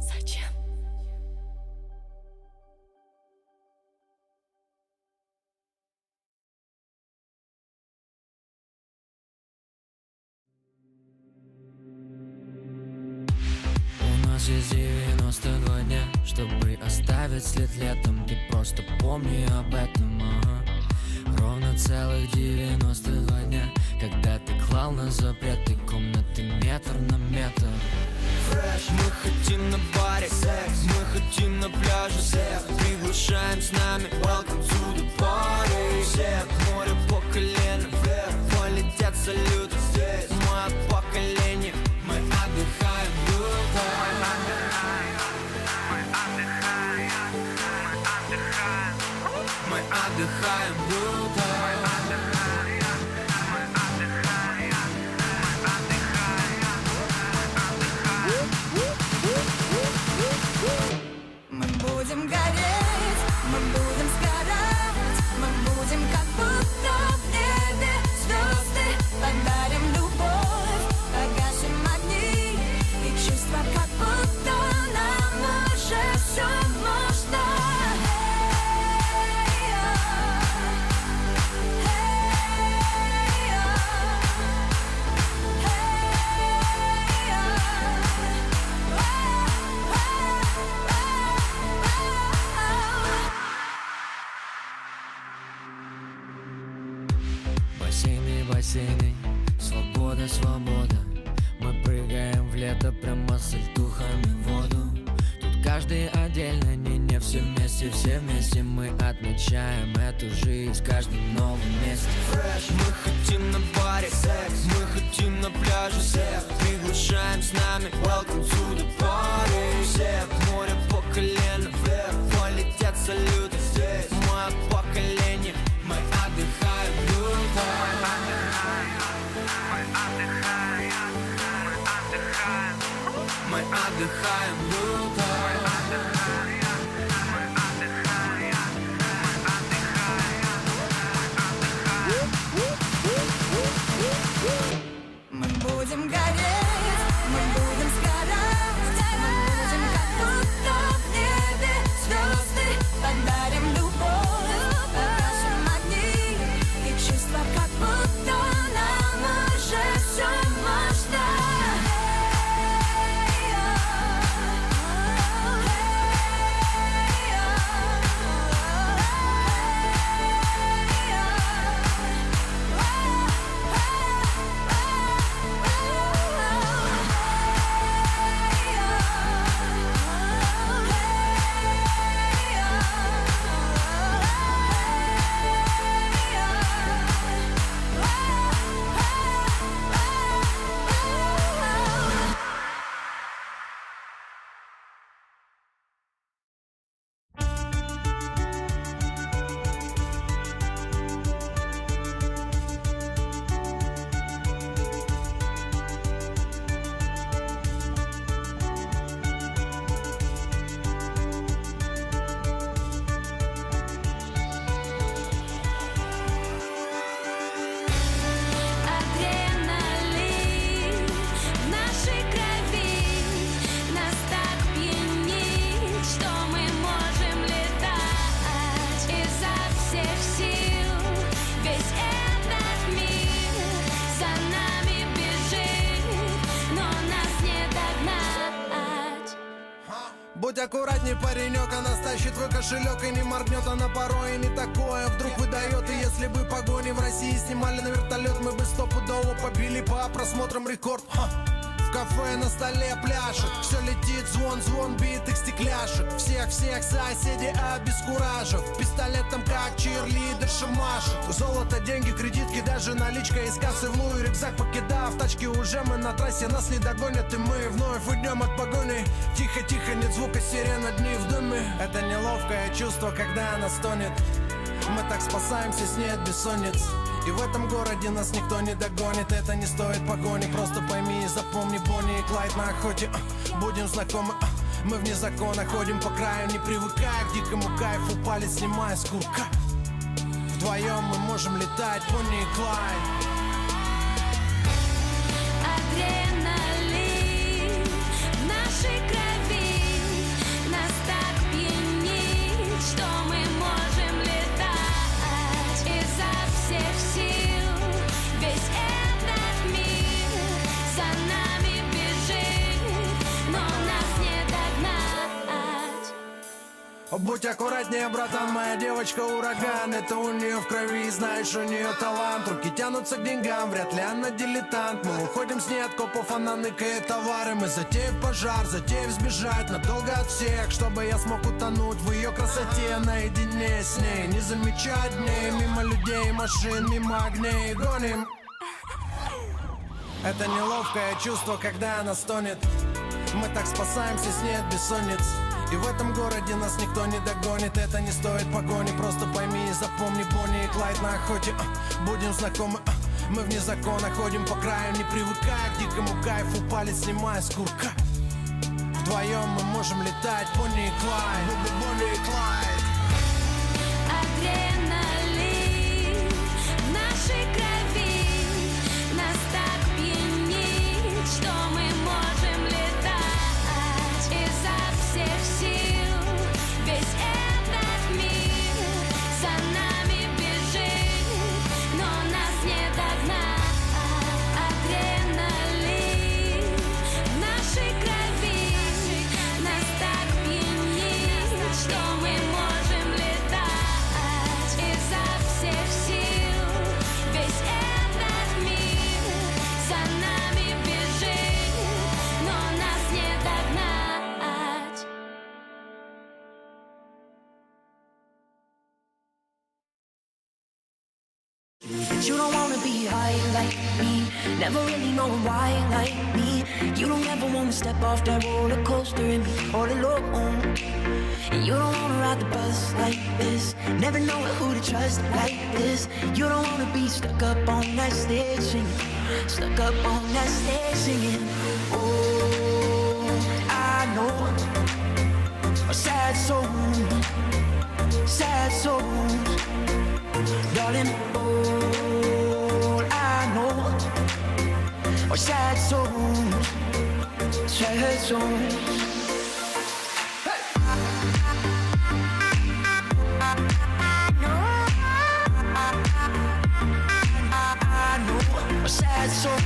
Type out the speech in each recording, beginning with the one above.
Зачем? У нас есть 92 дня, чтобы оставить след летом. Ты просто помни об этом, ага. Ровно целых 92 дня, когда ты клал на запреты комнаты метр на метр. Фреш, мы хотим на баре секс, мы хотим на пляже всех приглашаем с нами, welcome to the party. Всех море по колено вверх, полетят салюты здесь. Мое поколение, мы отдыхаем круто. Мы отдыхаем круто. Мы будем гореть, мы будем сгорать, мы будем как будто в небе звезды. Подарим любовь, погасим огни и чувства, как будто нам уже все можно. Бассейны, бассейны, свобода, свобода. Мы прыгаем в лето прямо с альтухами в воду. Тут каждый отдельно, не все вместе мы отмечаем эту жизнь в каждом новом месте. Фреш, мы хотим на баре секс, мы хотим на пляже всех приглашаем с нами, welcome to the party. Всех море по колено вверх, полетят салюты здесь. Мое поколение, мы отдыхаем круто. Мы отдыхаем круто. Мы будем гореть, мы будем сгорать, мы будем как будто в небе звезды. Подарим любовь, погасим огни и чувства, как будто нам уже все можно. Будь аккуратней, паренек, она стащит твой кошелек и не моргнет, она порой и не такое вдруг выдает. И если бы погони в России снимали на вертолет, мы бы стопудово побили по просмотрам рекорд. В кафе на столе пляшет, все летит, звон, бит их стекляшек. Всех соседей обескуражив, пистолетом как чирлидерша машет. Золото, деньги, кредитки, даже наличка из кассы в луи. Рюкзак покидав, тачки уже мы на трассе, нас не догонят, и мы вновь уйдем от погони. Тихо, нет звука сирена, дни в дыме. Это неловкое чувство, когда она стонет. Мы так спасаемся с ней от бессонниц. И в этом городе нас никто не догонит. Это не стоит погони, просто пойми и запомни. Бонни и Клайд на охоте, будем знакомы. Мы вне закона ходим по краю, не привыкая к дикому кайфу. Палец снимая с курка. Вдвоем мы можем летать, Бонни и Клайд. Адреналин в нашей крови. Будь аккуратнее, братан, моя девочка ураган. Это у нее в крови, знаешь, у нее талант. Руки тянутся к деньгам, вряд ли она дилетант. Мы уходим с ней от копов, она ныкает товары. Мы затеем пожар, затеем сбежать надолго от всех, чтобы я смог утонуть в ее красоте. Наедине с ней, не замечать дней. Мимо людей, машин, мимо огней гоним. Это неловкое чувство, когда она стонет. Мы так спасаемся с ней от бессонниц. И в этом городе нас никто не догонит. Это не стоит погони, просто пойми и запомни. Бонни и Клайд на охоте, будем знакомы. Мы вне закона ходим по краю, не привыкая к дикому кайфу. Палец снимая с курка. Вдвоем мы можем летать. Бонни и Клайд, Бонни и Клайд. Адреналин в нашей крови нас так пьянит, что мы можем летать изо всех сил. Весь этот мир за нами бежит, но нас не догнать. Адреналин в нашей крови нас так пьянит, что мы можем летать изо всех сил. Весь этот мир за нами бежит, но нас не догнать. You don't wanna be high like me, never really know why like me. You don't ever wanna step off that roller coaster and be all alone. You don't wanna ride the bus like this, never know who to trust like this. You don't wanna be stuck up on that stage singing, stuck up on that stage singing. Oh, I know a sad soul, darling. All I know are sad souls, sad souls. I know a sad soul.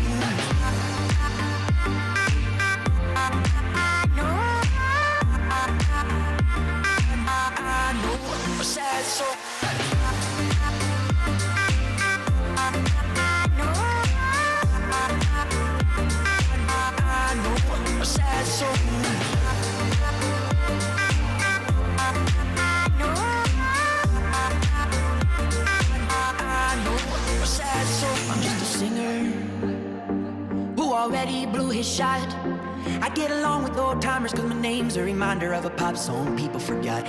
I know a sad soul. I'm just a singer who already blew his shot. I get along with old timers cause my name's a reminder of a pop song people forgot.